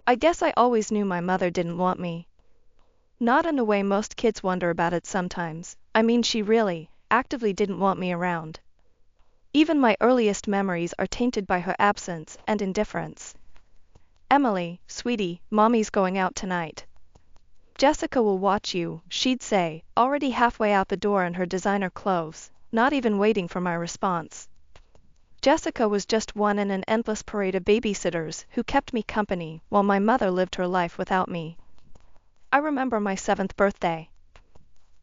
I guess I always knew my mother didn't want me. Not in a way most kids wonder about it sometimes. I mean, she really, actively didn't want me around. Even my earliest memories are tainted by her absence and indifference. Emily, sweetie, mommy's going out tonight. Jessica will watch you, she'd say, already halfway out the door in her designer clothes, not even waiting for my response. Jessica was just one in an endless parade of babysitters who kept me company while my mother lived her life without me. I remember my 7th birthday.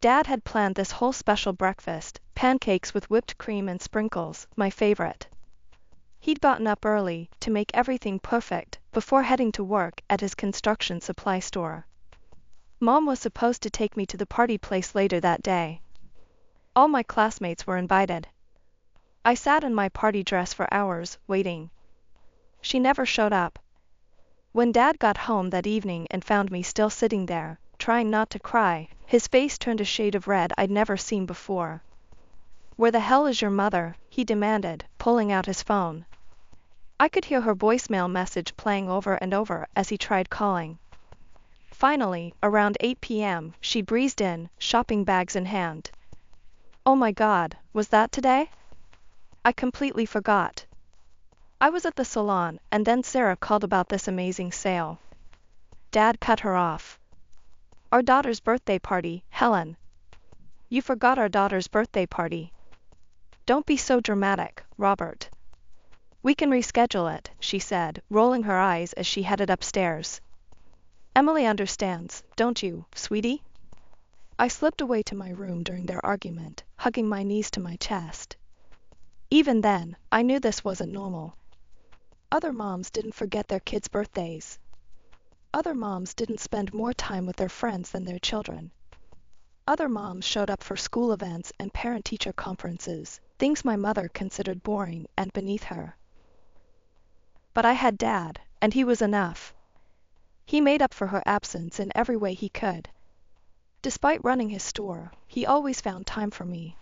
Dad had planned this whole special breakfast, pancakes with whipped cream and sprinkles, my favorite. He'd gotten up early to make everything perfect before heading to work at his construction supply store. Mom was supposed to take me to the party place later that day. All my classmates were invited. I sat in my party dress for hours, waiting. She never showed up. When Dad got home that evening and found me still sitting there, trying not to cry, his face turned a shade of red I'd never seen before. "Where the hell is your mother?" he demanded, pulling out his phone. I could hear her voicemail message playing over and over as he tried calling. Finally, around 8 p.m., she breezed in, shopping bags in hand. Oh my God, was that today? I completely forgot. I was at the salon, and then Sarah called about this amazing sale. Dad cut her off. "Our daughter's birthday party, Helen. You forgot our daughter's birthday party." "Don't be so dramatic, Robert. We can reschedule it," she said, rolling her eyes as she headed upstairs. "Emily understands, don't you, sweetie?" I slipped away to my room during their argument, hugging my knees to my chest. Even then, I knew this wasn't normal. Other moms didn't forget their kids' birthdays. Other moms didn't spend more time with their friends than their children. Other moms showed up for school events and parent-teacher conferences, things my mother considered boring and beneath her. But I had Dad, and he was enough. He made up for her absence in every way he could. Despite running his store, he always found time for me.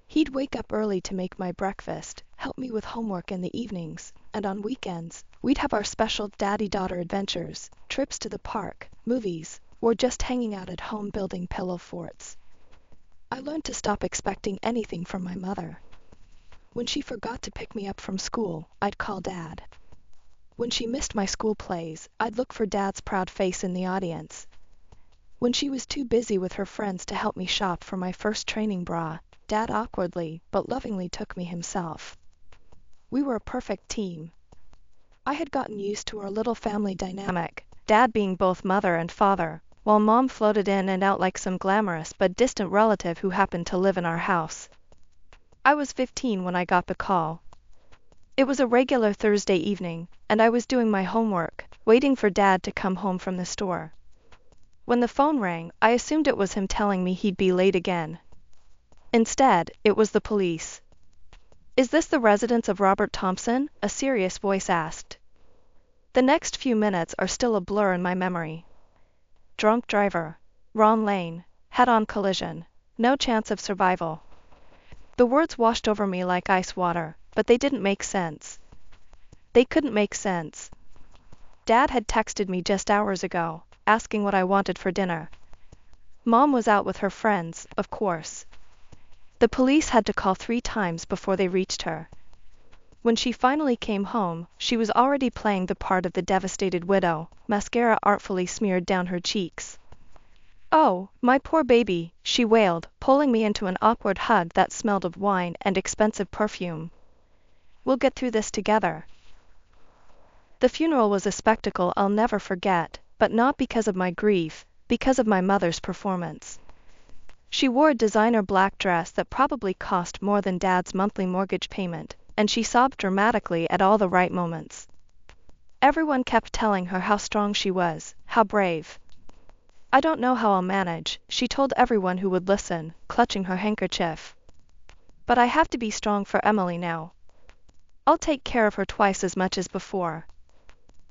He'd wake up early to make my breakfast, help me with homework in the evenings, and on weekends, we'd have our special daddy-daughter adventures, trips to the park, movies, or just hanging out at home building pillow forts. I learned to stop expecting anything from my mother. When she forgot to pick me up from school, I'd call Dad. When she missed my school plays, I'd look for Dad's proud face in the audience. When she was too busy with her friends to help me shop for my first training bra, Dad awkwardly but lovingly took me himself. We were a perfect team. I had gotten used to our little family dynamic, Dad being both mother and father, while Mom floated in and out like some glamorous but distant relative who happened to live in our house. I was 15 when I got the call. It was a regular Thursday evening, and I was doing my homework, waiting for Dad to come home from the store. When the phone rang, I assumed it was him telling me he'd be late again. Instead, it was the police. "Is this the residence of Robert Thompson?" a serious voice asked. The next few minutes are still a blur in my memory. Drunk driver. Wrong lane. Head-on collision. No chance of survival. The words washed over me like ice water, but they didn't make sense. They couldn't make sense. Dad had texted me just hours ago, asking what I wanted for dinner. Mom was out with her friends, of course. The police had to call 3 times before they reached her. When she finally came home, she was already playing the part of the devastated widow, mascara artfully smeared down her cheeks. "Oh, my poor baby," she wailed, pulling me into an awkward hug that smelled of wine and expensive perfume. "We'll get through this together." The funeral was a spectacle I'll never forget, but not because of my grief, because of my mother's performance. She wore a designer black dress that probably cost more than Dad's monthly mortgage payment, and she sobbed dramatically at all the right moments. Everyone kept telling her how strong she was, how brave. "I don't know how I'll manage," she told everyone who would listen, clutching her handkerchief. "But I have to be strong for Emily now. I'll take care of her twice as much as before."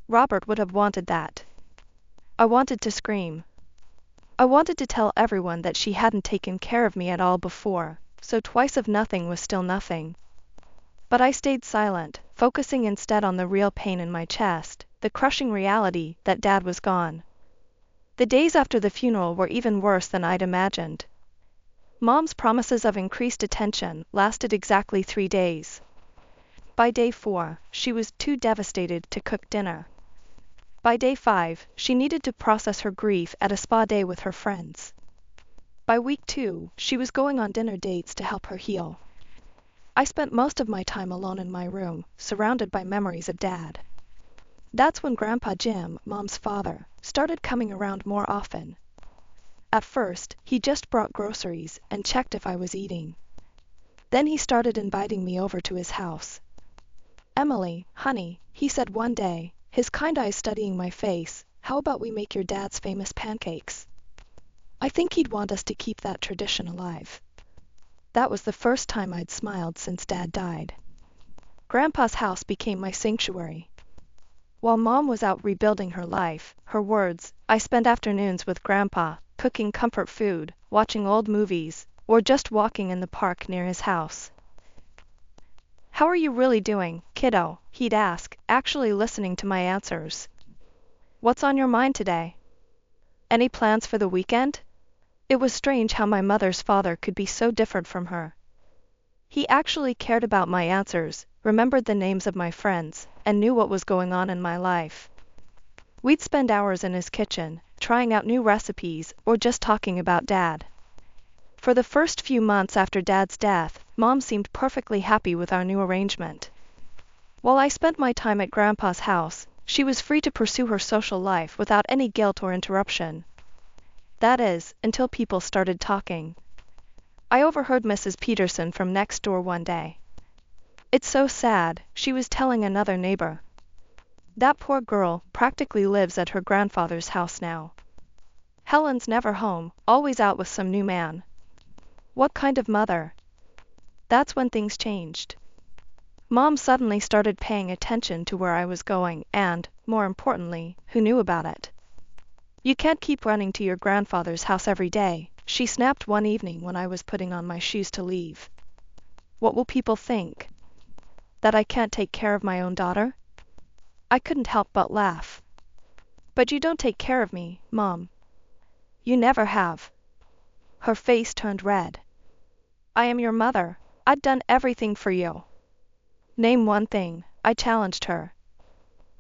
Robert would have wanted that. I wanted to scream. I wanted to tell everyone that she hadn't taken care of me at all before, so twice of nothing was still nothing. But I stayed silent, focusing instead on the real pain in my chest, the crushing reality that Dad was gone. The days after the funeral were even worse than I'd imagined. Mom's promises of increased attention lasted exactly 3 days. By day 4, she was too devastated to cook dinner. By day 5, she needed to process her grief at a spa day with her friends. By week 2, she was going on dinner dates to help her heal. I spent most of my time alone in my room, surrounded by memories of Dad. That's when Grandpa Jim, Mom's father, started coming around more often. At first, he just brought groceries and checked if I was eating. Then he started inviting me over to his house. "Emily, honey," he said one day, his kind eyes studying my face, "how about we make your dad's famous pancakes?" I think he'd want us to keep that tradition alive. That was the first time I'd smiled since Dad died. Grandpa's house became my sanctuary. While Mom was out rebuilding her life, her words, I spent afternoons with Grandpa, cooking comfort food, watching old movies, or just walking in the park near his house. "How are you really doing, kiddo?" he'd ask, actually listening to my answers. "What's on your mind today? Any plans for the weekend?" It was strange how my mother's father could be so different from her. He actually cared about my answers, remembered the names of my friends, and knew what was going on in my life. We'd spend hours in his kitchen, trying out new recipes or just talking about Dad. For the first few months after Dad's death, Mom seemed perfectly happy with our new arrangement. While I spent my time at Grandpa's house, she was free to pursue her social life without any guilt or interruption. That is, until people started talking. I overheard Mrs. Peterson from next door one day. "It's so sad," she was telling another neighbor. "That poor girl practically lives at her grandfather's house now. Helen's never home, always out with some new man." What kind of mother? That's when things changed. Mom suddenly started paying attention to where I was going and, more importantly, who knew about it. "You can't keep running to your grandfather's house every day," she snapped one evening when I was putting on my shoes to leave. "What will people think? That I can't take care of my own daughter?" I couldn't help but laugh. "But you don't take care of me, Mom. You never have." Her face turned red. "I am your mother. I'd done everything for you." "Name one thing," I challenged her.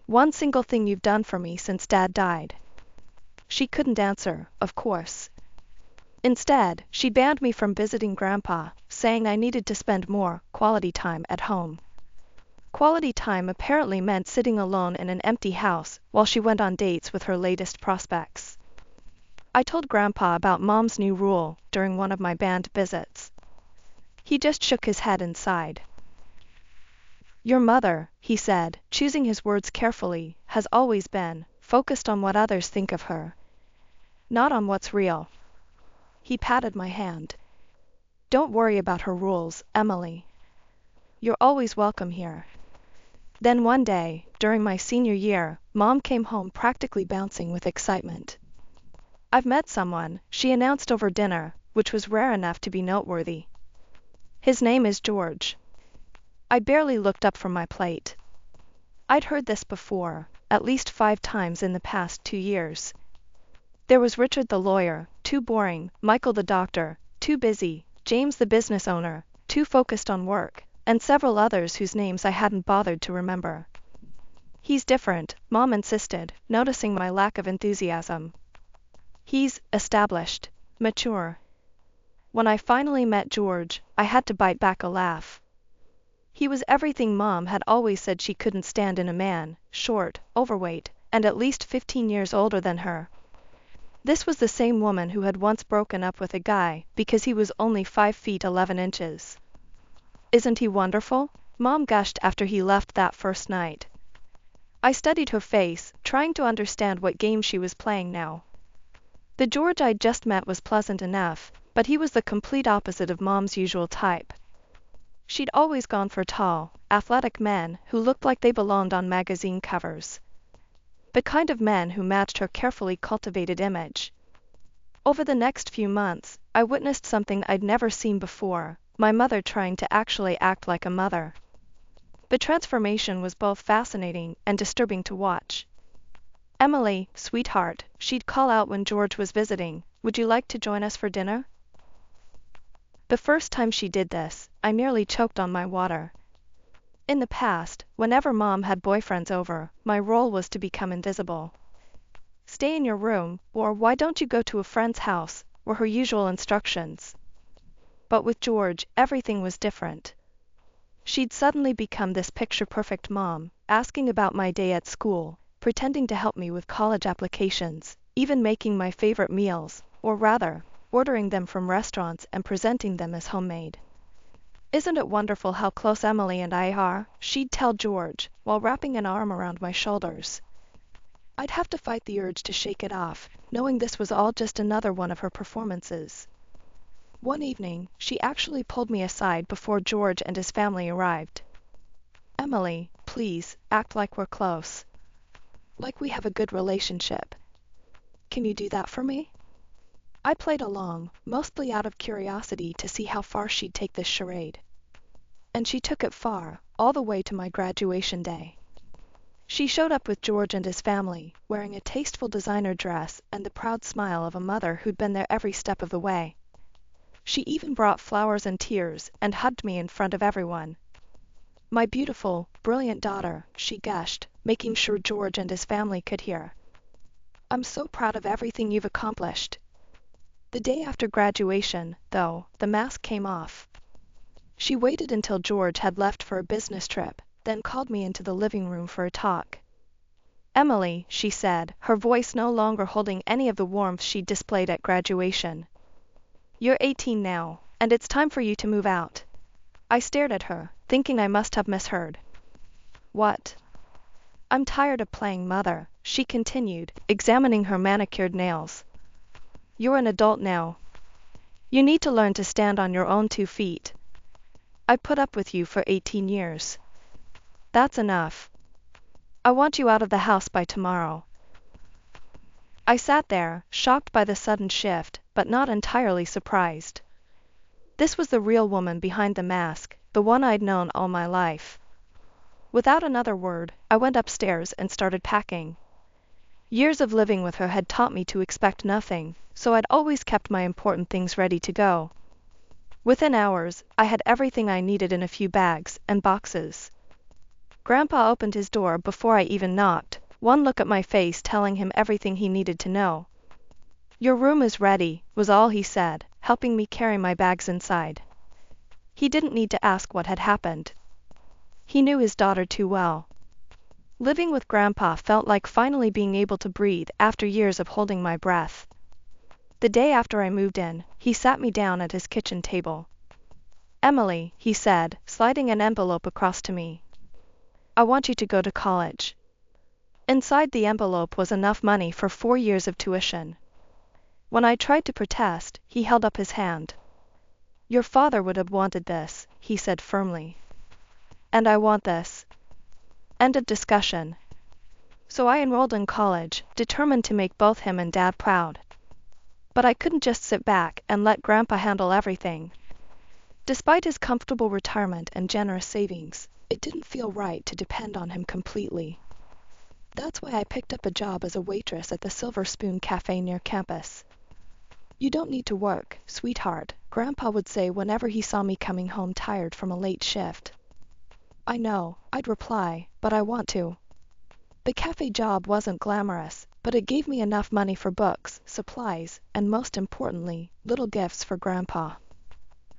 "One single thing you've done for me since Dad died." She couldn't answer, of course. Instead, she banned me from visiting Grandpa, saying I needed to spend more quality time at home. Quality time apparently meant sitting alone in an empty house while she went on dates with her latest prospects. I told Grandpa about Mom's new rule during one of my band visits. He just shook his head and sighed. "Your mother," he said, choosing his words carefully, "has always been focused on what others think of her, not on what's real." He patted my hand. "Don't worry about her rules, Emily. You're always welcome here." Then one day, during my senior year, Mom came home practically bouncing with excitement. "I've met someone," she announced over dinner, which was rare enough to be noteworthy. "His name is George." I barely looked up from my plate. I'd heard this before, at least 5 times in the past 2 years. There was Richard the lawyer, too boring, Michael the doctor, too busy, James the business owner, too focused on work, and several others whose names I hadn't bothered to remember. "He's different," Mom insisted, noticing my lack of enthusiasm. "He's established, mature." When I finally met George, I had to bite back a laugh. He was everything Mom had always said she couldn't stand in a man: short, overweight, and at least 15 years older than her. This was the same woman who had once broken up with a guy because he was only 5 feet 11 inches. "Isn't he wonderful?" Mom gushed after he left that first night. I studied her face, trying to understand what game she was playing now. The George I'd just met was pleasant enough, but he was the complete opposite of Mom's usual type. She'd always gone for tall, athletic men who looked like they belonged on magazine covers. The kind of men who matched her carefully cultivated image. Over the next few months, I witnessed something I'd never seen before: my mother trying to actually act like a mother. The transformation was both fascinating and disturbing to watch. Emily, sweetheart, she'd call out when George was visiting, would you like to join us for dinner? The first time she did this, I nearly choked on my water. In the past, whenever Mom had boyfriends over, my role was to become invisible. Stay in your room, or why don't you go to a friend's house, were her usual instructions. But with George, everything was different. She'd suddenly become this picture-perfect mom, asking about my day at school, pretending to help me with college applications, even making my favorite meals, or rather, ordering them from restaurants and presenting them as homemade. Isn't it wonderful how close Emily and I are? She'd tell George, while wrapping an arm around my shoulders. I'd have to fight the urge to shake it off, knowing this was all just another one of her performances. One evening, she actually pulled me aside before George and his family arrived. Emily, please, act like we're close. Like we have a good relationship. Can you do that for me? I played along, mostly out of curiosity to see how far she'd take this charade. And she took it far, all the way to my graduation day. She showed up with George and his family, wearing a tasteful designer dress and the proud smile of a mother who'd been there every step of the way. She even brought flowers and tears and hugged me in front of everyone. My beautiful, brilliant daughter, she gushed, making sure George and his family could hear. I'm so proud of everything you've accomplished. The day after graduation, though, the mask came off. She waited until George had left for a business trip, then called me into the living room for a talk. Emily, she said, her voice no longer holding any of the warmth she'd displayed at graduation. You're 18 now, and it's time for you to move out. I stared at her, thinking I must have misheard. What? I'm tired of playing mother, she continued, examining her manicured nails. You're an adult now. You need to learn to stand on your own 2 feet. I put up with you for 18 years. That's enough. I want you out of the house by tomorrow. I sat there, shocked by the sudden shift, but not entirely surprised. This was the real woman behind the mask, the one I'd known all my life. Without another word, I went upstairs and started packing. Years of living with her had taught me to expect nothing, so I'd always kept my important things ready to go. Within hours, I had everything I needed in a few bags and boxes. Grandpa opened his door before I even knocked, one look at my face telling him everything he needed to know. Your room is ready, was all he said, helping me carry my bags inside. He didn't need to ask what had happened. He knew his daughter too well. Living with Grandpa felt like finally being able to breathe after years of holding my breath. The day after I moved in, he sat me down at his kitchen table. Emily, he said, sliding an envelope across to me. I want you to go to college. Inside the envelope was enough money for 4 years of tuition. When I tried to protest, he held up his hand. Your father would have wanted this, he said firmly. And I want this. End of discussion. So I enrolled in college, determined to make both him and Dad proud. But I couldn't just sit back and let Grandpa handle everything. Despite his comfortable retirement and generous savings, it didn't feel right to depend on him completely. That's why I picked up a job as a waitress at the Silver Spoon Cafe near campus. You don't need to work, sweetheart, Grandpa would say whenever he saw me coming home tired from a late shift. I know, I'd reply, but I want to. The cafe job wasn't glamorous, but it gave me enough money for books, supplies, and most importantly, little gifts for Grandpa.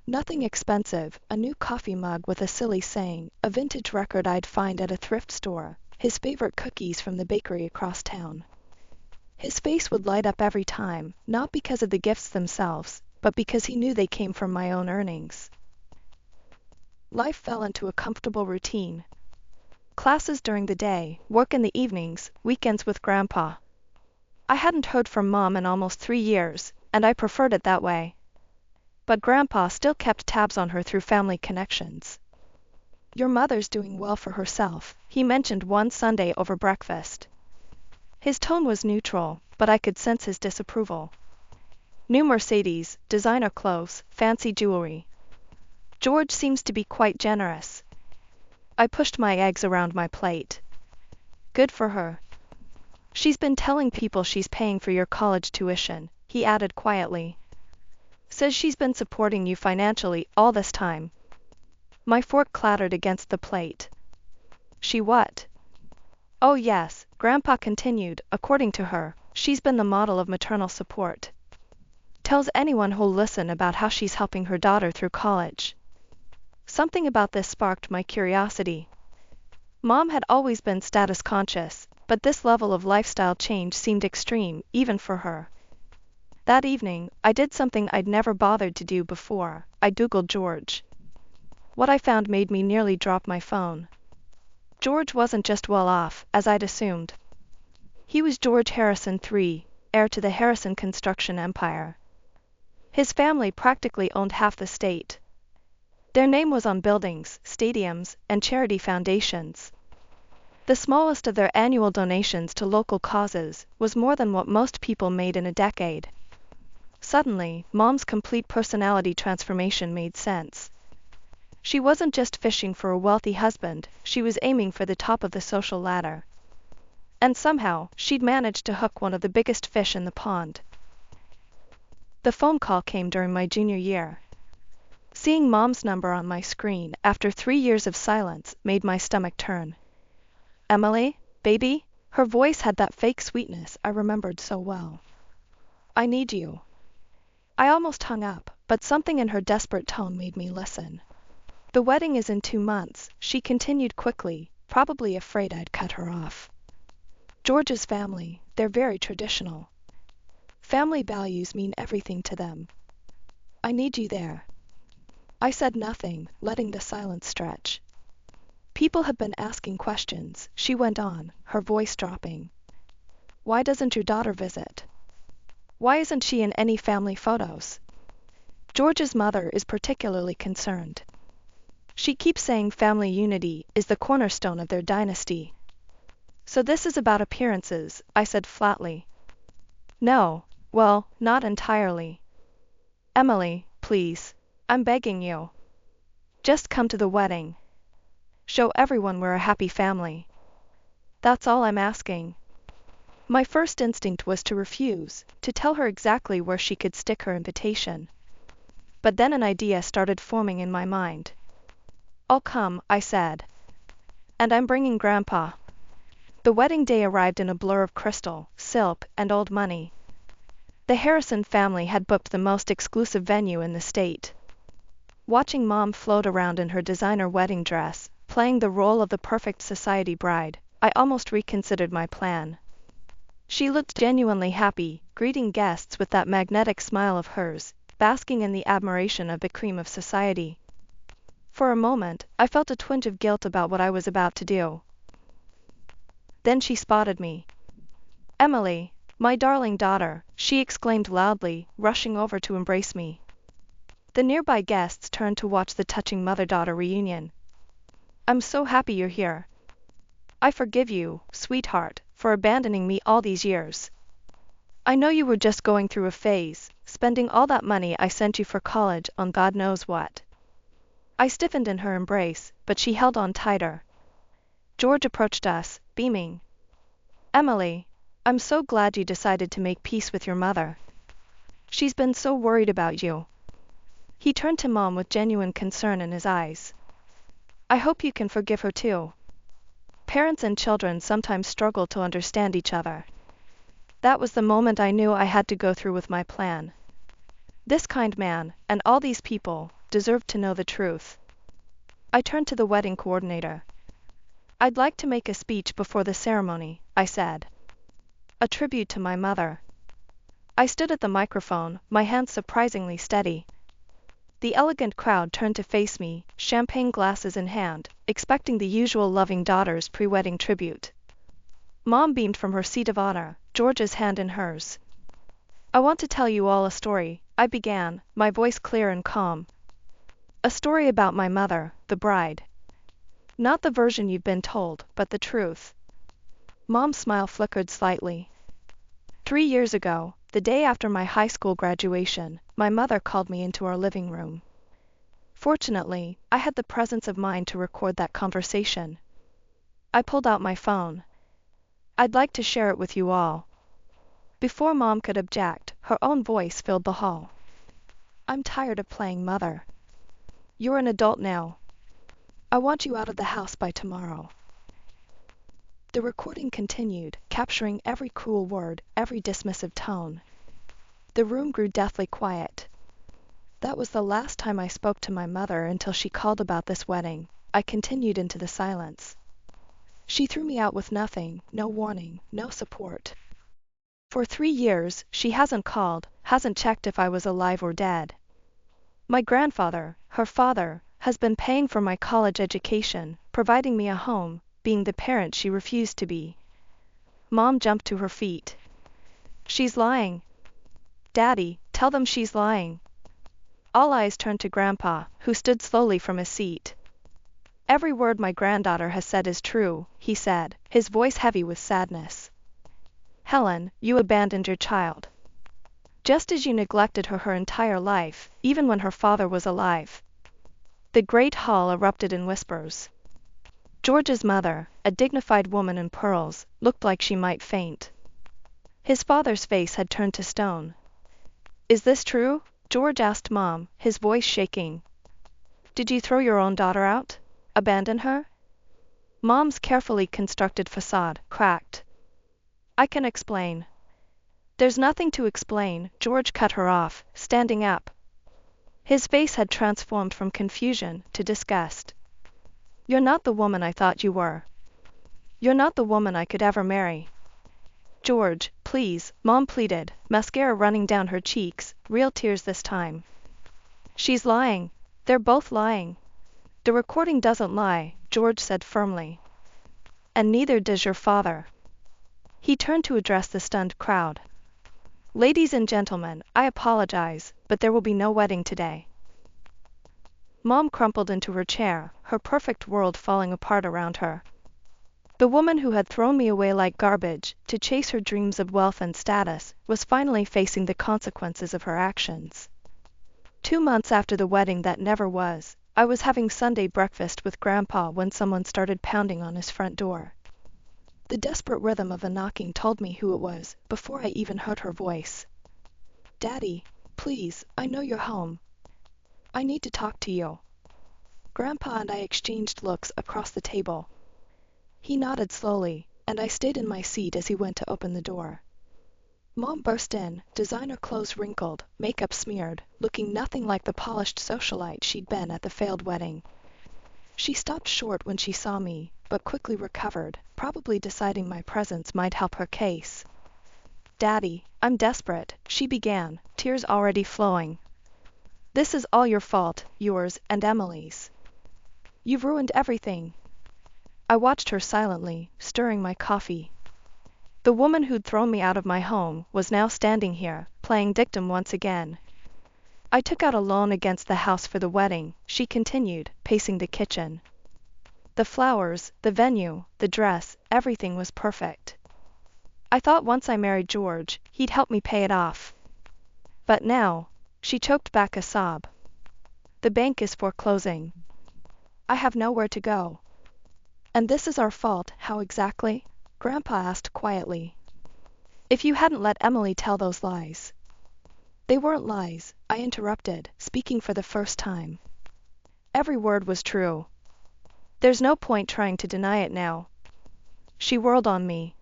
Nothing expensive, a new coffee mug with a silly saying, a vintage record I'd find at a thrift store, his favorite cookies from the bakery across town. His face would light up every time, not because of the gifts themselves, but because he knew they came from my own earnings. Life fell into a comfortable routine. Classes during the day, work in the evenings, weekends with Grandpa. I hadn't heard from Mom in almost 3 years, and I preferred it that way. But Grandpa still kept tabs on her through family connections. Your mother's doing well for herself, he mentioned one Sunday over breakfast. His tone was neutral, but I could sense his disapproval. New Mercedes, designer clothes, fancy jewelry. George seems to be quite generous. I pushed my eggs around my plate. Good for her. She's been telling people she's paying for your college tuition, he added quietly. Says she's been supporting you financially all this time. My fork clattered against the plate. She what? Oh yes, Grandpa continued, according to her, she's been the model of maternal support. Tells anyone who'll listen about how she's helping her daughter through college. Something about this sparked my curiosity. Mom had always been status conscious, but this level of lifestyle change seemed extreme, even for her. That evening, I did something I'd never bothered to do before. I Googled George. What I found made me nearly drop my phone. George wasn't just well off, as I'd assumed. He was George Harrison III, heir to the Harrison construction empire. His family practically owned half the state. Their name was on buildings, stadiums, and charity foundations. The smallest of their annual donations to local causes was more than what most people made in a decade. Suddenly, Mom's complete personality transformation made sense. She wasn't just fishing for a wealthy husband, she was aiming for the top of the social ladder. And somehow, she'd managed to hook one of the biggest fish in the pond. The phone call came during my junior year. Seeing Mom's number on my screen after 3 years of silence made my stomach turn. Emily, baby? Her voice had that fake sweetness I remembered so well. I need you. I almost hung up, but something in her desperate tone made me listen. The wedding is in 2 months, she continued quickly, probably afraid I'd cut her off. George's family, they're very traditional. Family values mean everything to them. I need you there. I said nothing, letting the silence stretch. People have been asking questions, she went on, her voice dropping. Why doesn't your daughter visit? Why isn't she in any family photos? George's mother is particularly concerned. She keeps saying family unity is the cornerstone of their dynasty. So this is about appearances, I said flatly. No, well, not entirely. Emily, please, I'm begging you. Just come to the wedding. Show everyone we're a happy family. That's all I'm asking. My first instinct was to refuse, to tell her exactly where she could stick her invitation. But then an idea started forming in my mind. I'll come, I said. And I'm bringing Grandpa. The wedding day arrived in a blur of crystal, silk, and old money. The Harrison family had booked the most exclusive venue in the state. Watching Mom float around in her designer wedding dress, playing the role of the perfect society bride, I almost reconsidered my plan. She looked genuinely happy, greeting guests with that magnetic smile of hers, basking in the admiration of the cream of society. For a moment, I felt a twinge of guilt about what I was about to do. Then she spotted me. Emily, my darling daughter, she exclaimed loudly, rushing over to embrace me. The nearby guests turned to watch the touching mother-daughter reunion. I'm so happy you're here. I forgive you, sweetheart, for abandoning me all these years. I know you were just going through a phase, spending all that money I sent you for college on God knows what. I stiffened in her embrace, but she held on tighter. George approached us, beaming. Emily, I'm so glad you decided to make peace with your mother. She's been so worried about you. He turned to Mom with genuine concern in his eyes. I hope you can forgive her too. Parents and children sometimes struggle to understand each other. That was the moment I knew I had to go through with my plan. This kind man, and all these people, deserved to know the truth. I turned to the wedding coordinator. I'd like to make a speech before the ceremony, I said. A tribute to my mother. I stood at the microphone, my hands surprisingly steady. The elegant crowd turned to face me, champagne glasses in hand, expecting the usual loving daughter's pre-wedding tribute. Mom beamed from her seat of honor, George's hand in hers. I want to tell you all a story, I began, my voice clear and calm. A story about my mother, the bride. Not the version you've been told, but the truth. Mom's smile flickered slightly. 3 years ago, the day after my high school graduation, my mother called me into our living room. Fortunately, I had the presence of mind to record that conversation. I pulled out my phone. I'd like to share it with you all. Before Mom could object, her own voice filled the hall. I'm tired of playing mother. You're an adult now. I want you out of the house by tomorrow. The recording continued, capturing every cruel word, every dismissive tone. The room grew deathly quiet. That was the last time I spoke to my mother until she called about this wedding. I continued into the silence. She threw me out with nothing, no warning, no support. For 3 years, she hasn't called, hasn't checked if I was alive or dead. My grandfather, her father, has been paying for my college education, providing me a home, being the parent she refused to be. Mom jumped to her feet. She's lying. Daddy, tell them she's lying. All eyes turned to Grandpa, who stood slowly from his seat. Every word my granddaughter has said is true, he said, his voice heavy with sadness. Helen, you abandoned your child. Just as you neglected her entire life, even when her father was alive. The great hall erupted in whispers. George's mother, a dignified woman in pearls, looked like she might faint. His father's face had turned to stone. Is this true? George asked Mom, his voice shaking. Did you throw your own daughter out? Abandon her? Mom's carefully constructed facade cracked. I can explain. There's nothing to explain, George cut her off, standing up. His face had transformed from confusion to disgust. You're not the woman I thought you were. You're not the woman I could ever marry. George, please, Mom pleaded, mascara running down her cheeks, real tears this time. She's lying. They're both lying. The recording doesn't lie, George said firmly. And neither does your father. He turned to address the stunned crowd. Ladies and gentlemen, I apologize, but there will be no wedding today. Mom crumpled into her chair, her perfect world falling apart around her. The woman who had thrown me away like garbage, to chase her dreams of wealth and status, was finally facing the consequences of her actions. 2 months after the wedding that never was, I was having Sunday breakfast with Grandpa when someone started pounding on his front door. The desperate rhythm of the knocking told me who it was, before I even heard her voice. Daddy, please, I know you're home. I need to talk to you. Grandpa and I exchanged looks across the table. He nodded slowly, and I stayed in my seat as he went to open the door. Mom burst in, designer clothes wrinkled, makeup smeared, looking nothing like the polished socialite she'd been at the failed wedding. She stopped short when she saw me, but quickly recovered, probably deciding my presence might help her case. Daddy, I'm desperate, she began, tears already flowing. This is all your fault, yours and Emily's. You've ruined everything. I watched her silently, stirring my coffee. The woman who'd thrown me out of my home was now standing here, playing victim once again. I took out a loan against the house for the wedding, she continued, pacing the kitchen. The flowers, the venue, the dress, everything was perfect. I thought once I married George, he'd help me pay it off. But now, she choked back a sob. The bank is foreclosing. I have nowhere to go. And this is our fault, how exactly? Grandpa asked quietly. If you hadn't let Emily tell those lies. They weren't lies, I interrupted, speaking for the first time. Every word was true. There's no point trying to deny it now. She whirled on me.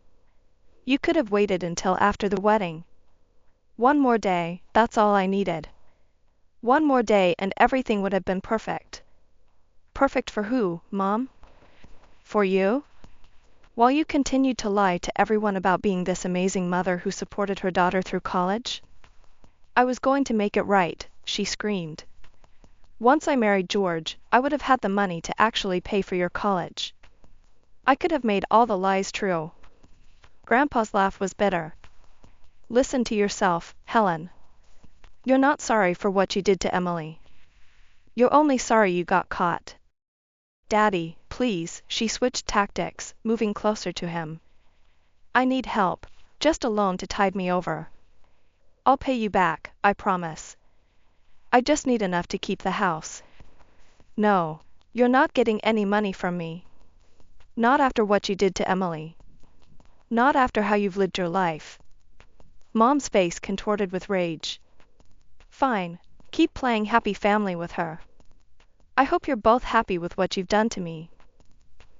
You could have waited until after the wedding. One more day, that's all I needed. One more day and everything would have been perfect. Perfect for who, Mom? For you? While you continued to lie to everyone about being this amazing mother who supported her daughter through college? I was going to make it right, she screamed. Once I married George, I would have had the money to actually pay for your college. I could have made all the lies true. Grandpa's laugh was bitter. Listen to yourself, Helen. You're not sorry for what you did to Emily. You're only sorry you got caught. Daddy, please, she switched tactics, moving closer to him. I need help, just a loan to tide me over. I'll pay you back, I promise. I just need enough to keep the house. No, you're not getting any money from me. Not after what you did to Emily. Not after how you've lived your life. Mom's face contorted with rage. Fine. Keep playing happy family with her. I hope you're both happy with what you've done to me.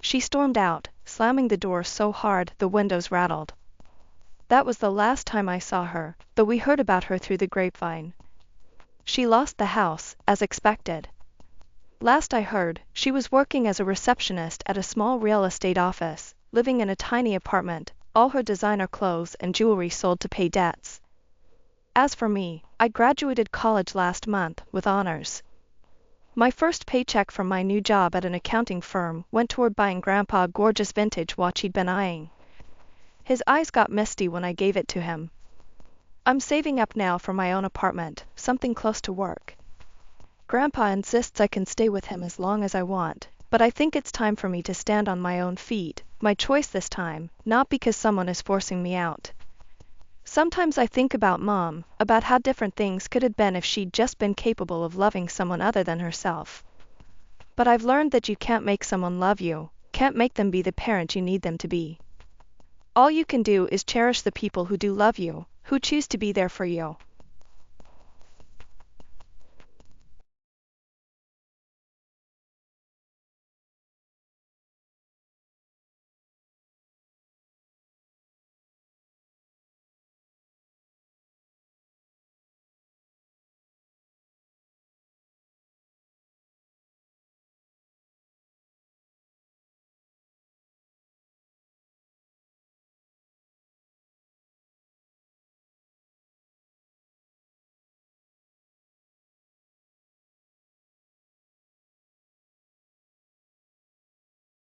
She stormed out, slamming the door so hard the windows rattled. That was the last time I saw her, though we heard about her through the grapevine. She lost the house, as expected. Last I heard, she was working as a receptionist at a small real estate office, living in a tiny apartment, all her designer clothes and jewelry sold to pay debts. As for me, I graduated college last month, with honors. My first paycheck from my new job at an accounting firm went toward buying Grandpa a gorgeous vintage watch he'd been eyeing. His eyes got misty when I gave it to him. I'm saving up now for my own apartment, something close to work. Grandpa insists I can stay with him as long as I want, but I think it's time for me to stand on my own feet, my choice this time, not because someone is forcing me out. Sometimes I think about Mom, about how different things could have been if she'd just been capable of loving someone other than herself. But I've learned that you can't make someone love you, can't make them be the parent you need them to be. All you can do is cherish the people who do love you, who choose to be there for you.